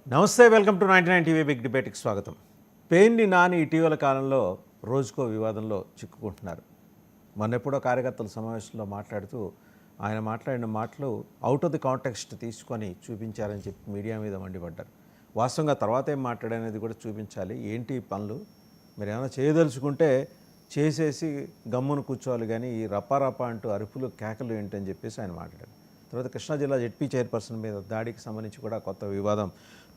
నమస్తే, welcome to 99 TV big డిబేట్కి స్వాగతం. పేర్ని నాని ఇటీవల కాలంలో రోజుకో వివాదంలో చిక్కుకుంటున్నారు. మొన్నెప్పుడో కార్యకర్తల సమావేశంలో మాట్లాడుతూ ఆయన మాట్లాడిన మాటలు అవుట్ ఆఫ్ ది కాంటెక్స్ట్ తీసుకొని చూపించారని చెప్పి మీడియా మీద మండిపడ్డారు. వాస్తవంగా తర్వాత ఏం మాట్లాడనేది కూడా చూపించాలి. ఏంటి ఈ పనులు, మీరు ఏమైనా చేయదలుచుకుంటే చేసేసి గమ్మును కూర్చోవాలి, కానీ ఈ రపారపా అంటూ అరుపులు కేకలు ఏంటని చెప్పేసి ఆయన మాట్లాడారు. తర్వాత కృష్ణా జిల్లా జెడ్పీ చైర్పర్సన్ మీద దాడికి సంబంధించి కూడా కొత్త వివాదం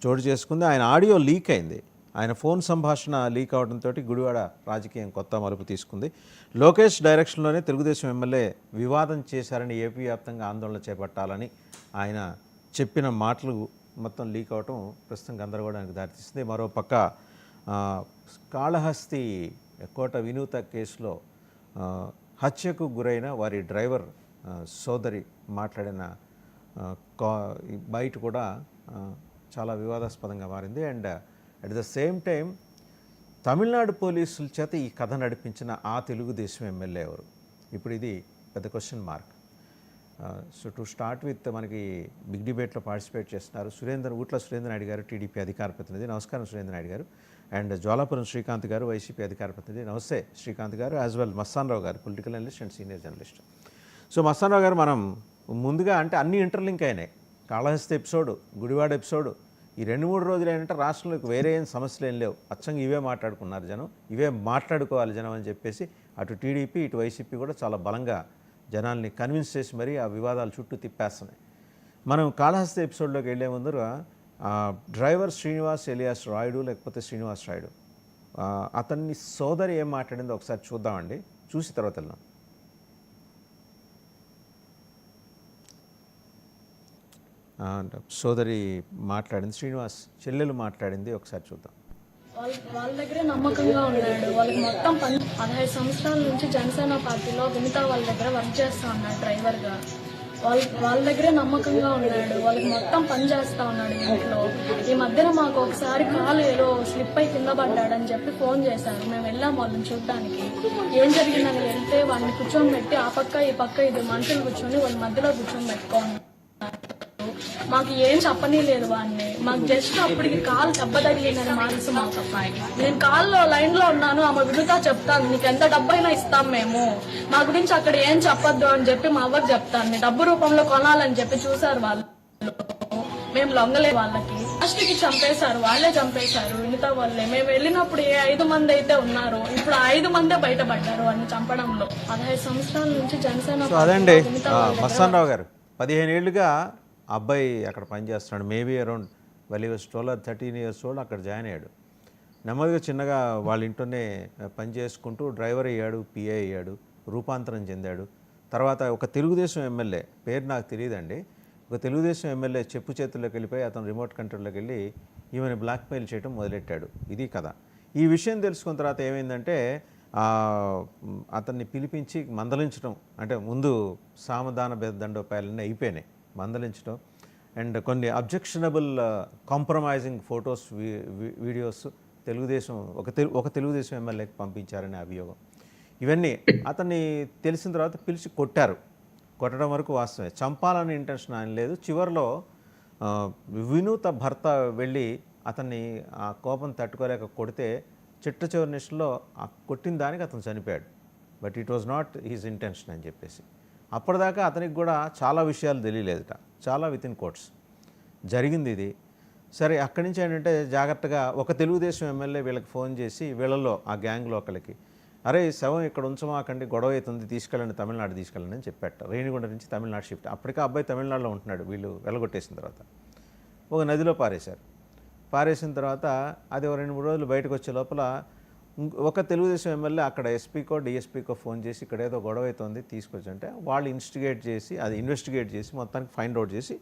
చోటు చేసుకుంది. ఆయన ఆడియో లీక్ అయింది. ఆయన ఫోన్ సంభాషణ లీక్ అవడంతో గుడివాడ రాజకీయం కొత్త మలుపు తీసుకుంది. లోకేష్ డైరెక్షన్లోనే తెలుగుదేశం ఎమ్మెల్యే వివాదం చేశారని ఏపీ వ్యాప్తంగా ఆందోళన చేపట్టాలని ఆయన చెప్పిన మాటలు మొత్తం లీక్ అవటం ప్రస్తుతం గందరగోళానికి దారితీస్తుంది. మరోపక్క కాళహస్తి కోట వినూత కేసులో హత్యకు గురైన వారి డ్రైవర్ సోదరి మాట్లాడిన బయట కూడా చాలా వివాదాస్పదంగా మారింది. And at the same time Tamil Nadu పోలీసుల చేత ఈ కథ నడిపించిన ఆ తెలుగుదేశం ఎమ్మెల్యే ఎవరు? ఇప్పుడు ఇది పెద్ద question mark. So to start with, మనకి బిగ్ డిబేట్లో పార్టిసిపేట్ చేస్తున్నారు ఊట్ల సురేంద్ర నాయుడు గారు, టీడీపీ అధికార ప్రతినిధి. నమస్కారం సురేంద్ర నాయుడు గారు. అండ్ జ్వాలాపురం శ్రీకాంత్ గారు, వైసీపీ అధికార ప్రతినిధి. నమస్తే శ్రీకాంత్ గారు. As well Mastan Rao garu, political analyst and senior journalist. So Mastan Rao garu, మనం ముందుగా అంటే అన్ని ఇంటర్లింక్ అయినాయి. కాళహస్తి ఎపిసోడు, గుడివాడ ఎపిసోడు, ఈ 2-3 రోజులు ఏంటంటే రాష్ట్రంలోకి వేరే ఏం సమస్యలు ఏం లేవు, అచ్చంగా ఇవే మాట్లాడుకున్నారు జనం, ఇవే మాట్లాడుకోవాలి జనం అని చెప్పేసి అటు టీడీపీ ఇటు వైసీపీ కూడా చాలా బలంగా జనాల్ని కన్విన్స్ చేసి మరీ ఆ వివాదాల చుట్టూ తిప్పేస్తున్నాయి. మనం కాళహస్తి ఎపిసోడ్లోకి వెళ్ళే ముందర డ్రైవర్ శ్రీనివాస్ ఎలియాస్ రాయుడు, లేకపోతే శ్రీనివాస్ రాయుడు, అతన్ని సోదరి ఏం మాట్లాడిందో ఒకసారి చూద్దామండి, చూసి తర్వాత వెళ్దాం. సోదరి మాట్లాడింది, శ్రీనివాస్ చెల్లెలు మాట్లాడింది, ఒకసారి చూద్దాం. వాళ్ళ దగ్గరే నమ్మకంగా ఉన్నాడు. వాళ్ళకి మొత్తం 15 సంవత్సరాల నుంచి జనసేన పార్టీలో వినిత వాళ్ళ దగ్గర వర్క్ చేస్తా ఉన్నాడు డ్రైవర్గా. వాళ్ళ దగ్గరే నమ్మకంగా ఉన్నాడు. వాళ్ళకి మొత్తం పని చేస్తా ఉన్నాడు ఇంట్లో. ఈ మధ్యన మాకు ఒకసారి కాలు ఏదో స్లిప్ అయి కింద పడ్డాడని చెప్పి ఫోన్ చేశారు. మేము వెళ్ళాం వాళ్ళని చూడడానికి. ఏం జరిగిందని వెళ్తే వాడిని కూర్చొని పెట్టి ఆ పక్క ఈ పక్క ఇది మనుషులు కూర్చొని వాళ్ళ మధ్యలో కూర్చొని పెట్టుకోండి. మాకు ఏం చెప్పనీ లేదు వాడిని. మాకు జస్ట్ అప్పటికి కాలు దెబ్బ తగిలిందని మనసు మాకు. నేను కాల్లో లైన్ లో ఉన్నాను, ఆమె వినుతా చెప్తాను, నీకు ఎంత డబ్బైనా ఇస్తాం మేము, మా గురించి అక్కడ ఏం చెప్పొద్దు అని చెప్పి మా అవ్వకు చెప్తాను. మీ డబ్బు రూపంలో కొనాలని చెప్పి చూసారు వాళ్ళు. మేము లొంగలే వాళ్ళకి. లాస్ట్కి చంపేశారు, వాళ్ళే చంపేశారు వినిత వాళ్ళే. మేము వెళ్ళినప్పుడు 5 మంది అయితే ఉన్నారు, ఇప్పుడు 5 మందే బయటపడ్డారు వాళ్ళని చంపడంలో. 15 సంవత్సరాల నుంచి జనసేన. అదండి మస్తాన్ రావు గారు, 15 ఏళ్ళుగా అబ్బాయి అక్కడ పనిచేస్తున్నాడు. Maybe around well was 13 years old అక్కడ జాయిన్ అయ్యాడు. నెమ్మదిగా చిన్నగా వాళ్ళ ఇంట్లోనే పని చేసుకుంటూ డ్రైవర్ అయ్యాడు, పిఏ అయ్యాడు, రూపాంతరం చెందాడు. తర్వాత ఒక తెలుగుదేశం ఎమ్మెల్యే, పేరు నాకు తెలియదండి, ఒక తెలుగుదేశం ఎమ్మెల్యే చెప్పు చేతుల్లోకి వెళ్ళిపోయి అతను రిమోట్ కంట్రోల్లోకి వెళ్ళి ఈమెను బ్లాక్మెయిల్ చేయడం మొదలెట్టాడు. ఇది కథ. ఈ విషయం తెలుసుకున్న తర్వాత ఏమైందంటే అతన్ని పిలిపించి మందలించడం, అంటే ముందు సామధాన దండోపాయాలన్నీ అయిపోయినాయి, మందలించడం అండ్ కొన్ని objectionable compromising photos, videos Telugu Desam ఒక తెలుగుదేశం ఎమ్మెల్యేకి పంపించారనే అభియోగం. ఇవన్నీ అతన్ని తెలిసిన తర్వాత పిలిచి కొట్టారు. కొట్టడం వరకు వాస్తవమే, చంపాలని ఇంటెన్షన్ ఆయన లేదు. చివరిలో వినూత భర్త వెళ్ళి అతన్ని ఆ కోపం తట్టుకోలేక కొడితే చిట్ట చివరి నిమిషంలో ఆ కొట్టిన దానికి అతను చనిపోయాడు. But it was not his intention అని చెప్పేసి. అప్పటిదాకా అతనికి కూడా చాలా విషయాలు తెలియలేదుట, చాలా విత్ ఇన్ కోట్స్ జరిగింది ఇది. సరే, అక్కడి నుంచి ఏంటంటే జాగ్రత్తగా ఒక తెలుగుదేశం ఎమ్మెల్యే వీళ్ళకి ఫోన్ చేసి, వీళ్ళల్లో ఆ గ్యాంగ్లో ఒకరికి, అరే శవం ఇక్కడ ఉంచమాకండి, గొడవ అవుతుంది, తీసుకెళ్ళండి, తమిళనాడు తీసుకెళ్ళండి అని చెప్పాట. రేణిగుండ నుంచి తమిళనాడు షిఫ్ట్. అప్పటికే అబ్బాయి తమిళనాడులో ఉంటున్నాడు. వీళ్ళు వెళ్ళగొట్టేసిన తర్వాత ఒక నదిలో పారేశారు. పారేసిన తర్వాత అది 2-3 రోజులు బయటకు వచ్చే లోపల ఒక తెలుగుదేశం ఎమ్మెల్యే అక్కడ ఎస్పీకో డిఎస్పీకో ఫోన్ చేసి ఇక్కడ ఏదో గొడవ అవుతుంది తీసుకొచ్చి అంటే వాళ్ళు ఇన్వెస్టిగేట్ చేసి మొత్తానికి ఫైండ్ అవుట్ చేసి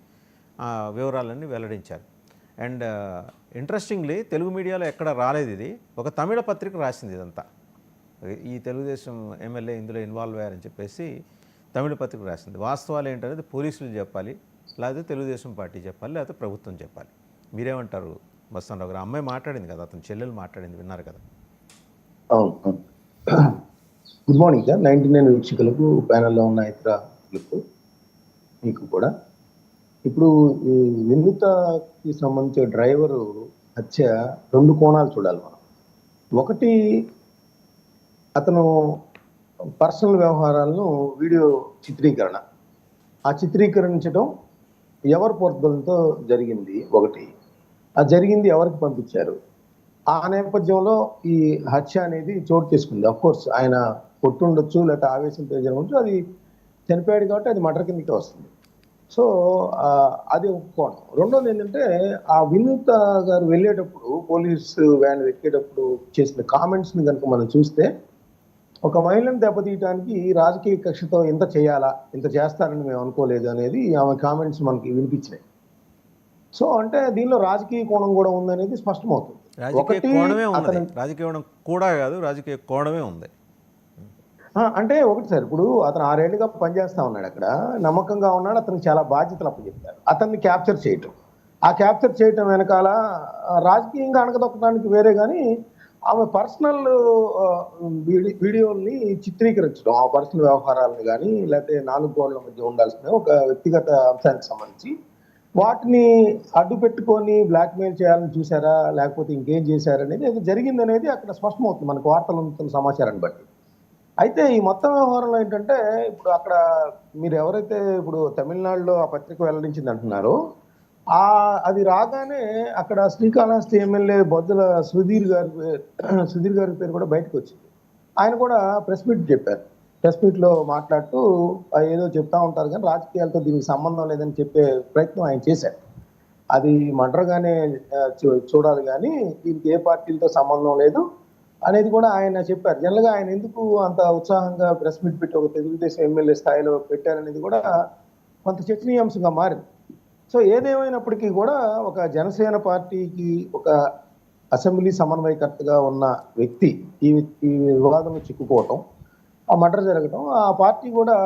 వివరాలన్నీ వెల్లడించారు. అండ్ ఇంట్రెస్టింగ్లీ తెలుగు మీడియాలో ఎక్కడ రాలేదు ఇది, ఒక తమిళ పత్రిక రాసింది ఇదంతా. ఈ తెలుగుదేశం ఎమ్మెల్యే ఇందులో ఇన్వాల్వ్ అయ్యారని చెప్పేసి తమిళ పత్రిక రాసింది. వాస్తవాలు ఏంటనేది పోలీసులు చెప్పాలి, లేకపోతే తెలుగుదేశం పార్టీ చెప్పాలి, లేకపోతే ప్రభుత్వం చెప్పాలి. మీరేమంటారు మస్తాన్ రావు గారు? అమ్మాయి మాట్లాడింది కదా, అతని చెల్లెలు మాట్లాడింది, విన్నారు కదా? అవును. Good morning sir. 99 వీక్షకులకు, ప్యానెల్లో ఉన్న ఇతరులకు మీకు కూడా. ఇప్పుడు ఈ వినుతకి సంబంధించిన డ్రైవరు హత్య 2 కోణాలు చూడాలి మనం. ఒకటి, అతను పర్సనల్ వ్యవహారాలను వీడియో చిత్రీకరణ. ఆ చిత్రీకరించడం ఎవరి ప్రోద్బలంతో జరిగింది ఒకటి. ఆ జరిగింది ఎవరికి పంపించారు? ఆ నేపథ్యంలో ఈ హత్య అనేది చోటు చేసుకుంది. కోర్స్ ఆయన కొట్టుండొచ్చు, లేకపోతే ఆవేశంతో జరగవచ్చు. అది చనిపోయాడు కాబట్టి అది మర్డర్ కిందకే వస్తుంది. సో అది ఒక కోణం. రెండోది ఏంటంటే, ఆ వినూత గారు వెళ్ళేటప్పుడు, పోలీసు వ్యాన్ ఎక్కేటప్పుడు చేసిన కామెంట్స్ని కనుక మనం చూస్తే, ఒక మహిళను దెబ్బతీయటానికి రాజకీయ కక్షతో ఇంత చేయాలా, ఇంత చేస్తారని మేము అనుకోలేదు అనేది ఆమె కామెంట్స్ మనకి వినిపించినాయి. సో అంటే దీనిలో రాజకీయ కోణం కూడా ఉందనేది స్పష్టమవుతుంది. రాజకీయ కోణమే ఉన్నది, రాజకీయ కోణం కూడా కాదు, రాజకీయ కోణమే ఉంది. అంటే ఒకటి సార్, ఇప్పుడు అతను 6 ఏళ్లుగా పనిచేస్తా ఉన్నాడు అక్కడ, నమ్మకంగా ఉన్నాడు, అతనికి చాలా బాధ్యతలు అప్పచెప్పారు. అతన్ని క్యాప్చర్ చేయటం, ఆ క్యాప్చర్ చేయటం వెనకాల రాజకీయంగా అణగదొక్కడానికి వేరే కానీ ఆమె పర్సనల్ వీడియోల్ని చిత్రీకరించడం, ఆ పర్సనల్ వ్యవహారాలను కానీ, లేకపోతే 4 గోడల మధ్య ఉండాల్సిన ఒక వ్యక్తిగత అంశానికి సంబంధించి వాటిని అడ్డు పెట్టుకొని బ్లాక్మెయిల్ చేయాలని చూసారా, లేకపోతే ఇంకేం చేశారనేది ఏదో జరిగిందనేది అక్కడ స్పష్టమవుతుంది మనకు వార్తలు అందుతున్న సమాచారాన్ని బట్టి. అయితే ఈ మొత్తం వ్యవహారంలో ఏంటంటే, ఇప్పుడు అక్కడ మీరు ఎవరైతే ఇప్పుడు తమిళనాడులో ఆ పత్రిక వెల్లడించింది అంటున్నారో, అది రాగానే అక్కడ శ్రీకాళహస్తి ఎమ్మెల్యే బొజ్జల సుధీర్ గారి పేరు కూడా బయటకు వచ్చింది. ఆయన కూడా ప్రెస్ మీట్ చెప్పారు. ప్రెస్ మీట్లో మాట్లాడుతూ ఏదో చెప్తా ఉంటారు కానీ రాజకీయాలతో దీనికి సంబంధం లేదని చెప్పే ప్రయత్నం ఆయన చేశారు. అది మర్డర్గానే చూడాలి కానీ దీనికి ఏ పార్టీలతో సంబంధం లేదు అనేది కూడా ఆయన చెప్పారు. జనరల్గా ఆయన ఎందుకు అంత ఉత్సాహంగా ప్రెస్ మీట్ పెట్టి ఒక తెలుగుదేశం ఎమ్మెల్యే స్థాయిలో పెట్టారనేది కూడా కొంత చర్చనీయాంశంగా మారింది. సో ఏదేమైనప్పటికీ కూడా ఒక జనసేన పార్టీకి ఒక అసెంబ్లీ సమన్వయకర్తగా ఉన్న వ్యక్తి ఈ వివాదంలో చిక్కుకోవటం, ఆ మర్డర్ జరగటం, ఆ పార్టీ కూడా